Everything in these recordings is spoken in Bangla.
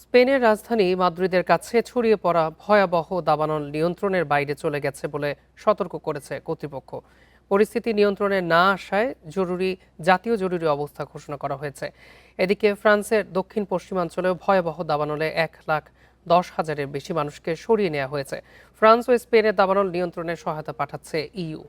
স্পেনের রাজধানী মাদ্রিদের কাছে ছড়িয়ে পড়া ভয়াবহ দাবানল নিয়ন্ত্রণের বাইরে চলে গেছে বলে সতর্ক করেছে কর্তৃপক্ষ। পরিস্থিতি নিয়ন্ত্রণে না আসায় জাতীয় জরুরি অবস্থা ঘোষণা করা হয়েছে। এদিকে ফ্রান্সের দক্ষিণ পশ্চিমাঞ্চলেও ভয়াবহ দাবানলে 1,10,000-এর বেশি মানুষকে সরিয়ে নেওয়া হয়েছে। ফ্রান্স ও স্পেনের দাবানল নিয়ন্ত্রণে সহায়তা পাঠাচ্ছে ইইউ।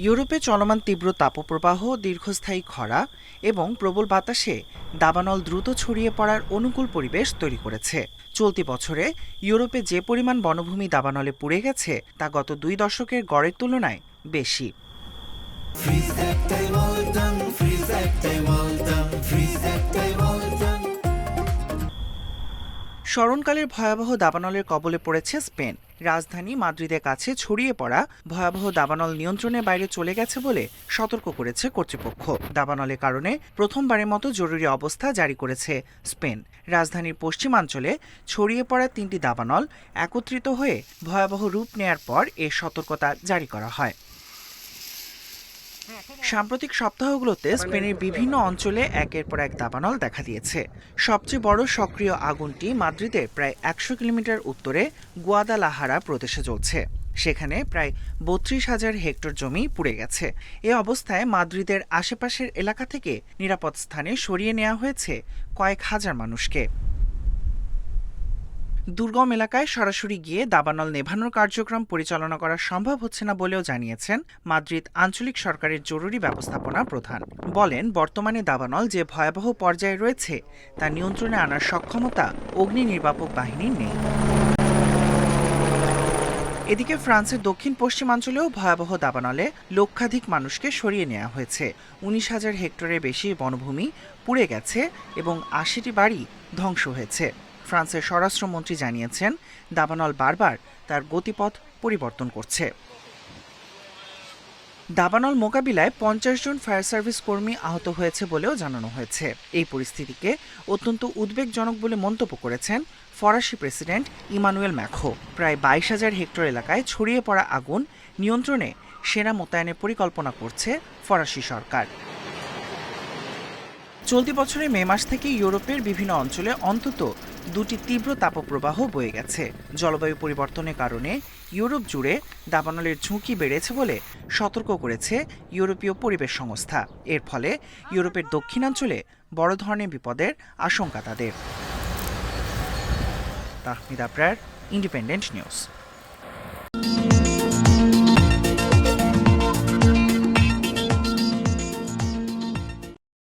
ইউরোপে চলমান তীব্র তাপপ্রবাহ, দীর্ঘস্থায়ী খরা এবং প্রবল বাতাসে দাবানল দ্রুত ছড়িয়ে পড়ার অনুকূল পরিবেশ তৈরি করেছে। চলতি বছরে ইউরোপে যে পরিমাণ বনভূমি দাবানলে পুড়ে গেছে তা গত 2 দশকের গড়ের তুলনায় বেশি। স্মরণকালের ভয়াবহ দাবানলের কবলে পড়েছে স্পেন। রাজধানী মাদ্রিদের কাছে ছড়িয়ে পড়া ভয়াবহ দাবানল নিয়ন্ত্রণের বাইরে চলে গেছে বলে সতর্ক করেছে কর্তৃপক্ষ। দাবানলের কারণে প্রথমবারের মতো জরুরি অবস্থা জারি করেছে স্পেন। রাজধানীর পশ্চিমাঞ্চলে ছড়িয়ে পড়া 3টি দাবানল একত্রিত হয়ে ভয়াবহ রূপ নেয়ার পর এ সতর্কতা জারি করা হয়। সাম্প্রতিক সপ্তাহগুলোতে স্পেনের বিভিন্ন অঞ্চলে একের পর এক দাবানল দেখা দিয়েছে। সবচেয়ে বড় সক্রিয় আগুনটি মাদ্রিদের প্রায় 100 কিলোমিটার উত্তরে গুয়াদালাহারা প্রদেশে জ্বলছে। সেখানে প্রায় 32,000 হেক্টর জমি পুড়ে গেছে। এ অবস্থায় মাদ্রিদের আশেপাশের এলাকা থেকে নিরাপদ স্থানে সরিয়ে নেওয়া হয়েছে কয়েক হাজার মানুষকে। দুর্গম এলাকায় সরাসরি গিয়ে দাবানল নেভানোর কার্যক্রম পরিচালনা করা সম্ভব হচ্ছে না বলেও জানিয়েছেন মাদ্রিদ আঞ্চলিক সরকারের জরুরি ব্যবস্থাপনা প্রধান। বলেন, বর্তমানে দাবানল যে ভয়াবহ পর্যায়ে রয়েছে তা নিয়ন্ত্রণে আনার সক্ষমতা অগ্নি নির্বাপক বাহিনীর নেই। এদিকে ফ্রান্সের দক্ষিণ পশ্চিমাঞ্চলেও ভয়াবহ দাবানলে লক্ষাধিক মানুষকে সরিয়ে নেওয়া হয়েছে। 19,000 হেক্টরের বেশি বনভূমি পুড়ে গেছে এবং 80টি বাড়ি ধ্বংস হয়েছে। ফ্রান্সের স্বরাষ্ট্রমন্ত্রী জানিয়েছেন, দাবানল বারবার তার গতিপথ পরিবর্তন করছে। দাবানল মোকাবিলায় 50 জন ফায়ার সার্ভিস কর্মী আহত হয়েছে বলেও জানানো হয়েছে। এই পরিস্থিতিকে অত্যন্ত উদ্বেগজনক বলে মন্তব্য করেছেন ফরাসি প্রেসিডেন্ট ইমানুয়েল ম্যাখো। প্রায় 22,000 হেক্টর এলাকায় ছড়িয়ে পড়া আগুন নিয়ন্ত্রণে সেনা মোতায়েনের পরিকল্পনা করছে ফরাসি সরকার। চলতি বছরের মে মাস থেকে ইউরোপের বিভিন্ন অঞ্চলে অন্তত 2টি তীব্র তাপপ্রবাহ বয়ে গেছে। জলবায়ু পরিবর্তনের কারণে ইউরোপ জুড়ে দাবানলের ঝুঁকি বেড়েছে বলে সতর্ক করেছে ইউরোপীয় পরিবেশ সংস্থা। এর ফলে ইউরোপের দক্ষিণাঞ্চলে বড় ধরনের বিপদের আশঙ্কা তাদের। Tahmid Abrar, independent news.